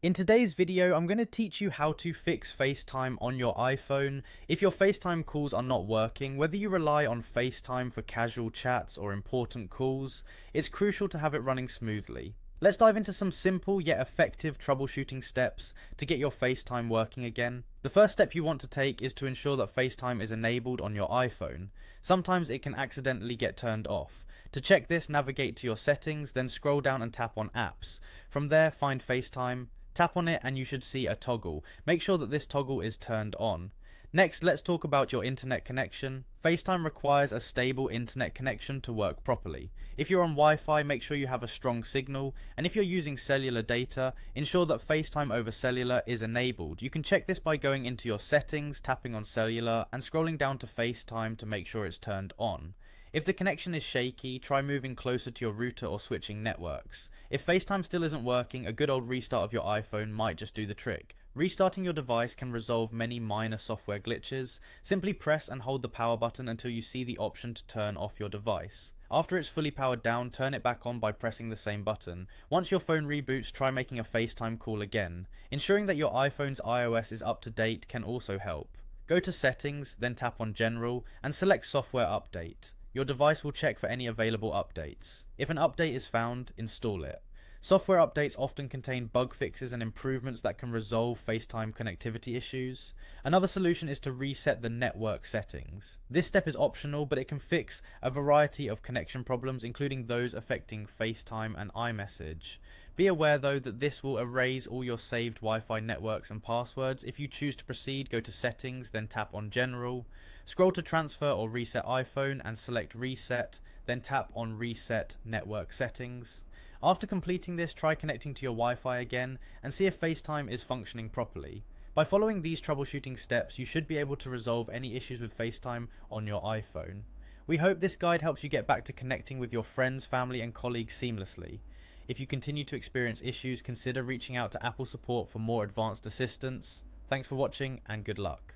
In today's video, I'm going to teach you how to fix FaceTime on your iPhone. If your FaceTime calls are not working, whether you rely on FaceTime for casual chats or important calls, it's crucial to have it running smoothly. Let's dive into some simple yet effective troubleshooting steps to get your FaceTime working again. The first step you want to take is to ensure that FaceTime is enabled on your iPhone. Sometimes it can accidentally get turned off. To check this, navigate to your settings, then scroll down and tap on apps. From there, find FaceTime. Tap on it and you should see a toggle. Make sure that this toggle is turned on. Next, let's talk about your internet connection. FaceTime requires a stable internet connection to work properly. If you're on Wi-Fi, make sure you have a strong signal, and if you're using cellular data, ensure that FaceTime over cellular is enabled. You can check this by going into your settings, tapping on cellular, and scrolling down to FaceTime to make sure it's turned on. If the connection is shaky, try moving closer to your router or switching networks. If FaceTime still isn't working, a good old restart of your iPhone might just do the trick. Restarting your device can resolve many minor software glitches. Simply press and hold the power button until you see the option to turn off your device. After it's fully powered down, turn it back on by pressing the same button. Once your phone reboots, try making a FaceTime call again. Ensuring that your iPhone's iOS is up to date can also help. Go to Settings, then tap on General, and select Software Update. Your device will check for any available updates. If an update is found, install it. Software updates often contain bug fixes and improvements that can resolve FaceTime connectivity issues. Another solution is to reset the network settings. This step is optional, but it can fix a variety of connection problems, including those affecting FaceTime and iMessage. Be aware though that this will erase all your saved Wi-Fi networks and passwords. If you choose to proceed, go to Settings, then tap on General. Scroll to Transfer or Reset iPhone and select Reset, then tap on Reset Network Settings. After completing this, try connecting to your Wi-Fi again and see if FaceTime is functioning properly. By following these troubleshooting steps, you should be able to resolve any issues with FaceTime on your iPhone. We hope this guide helps you get back to connecting with your friends, family and colleagues seamlessly. If you continue to experience issues, consider reaching out to Apple support for more advanced assistance. Thanks for watching and good luck.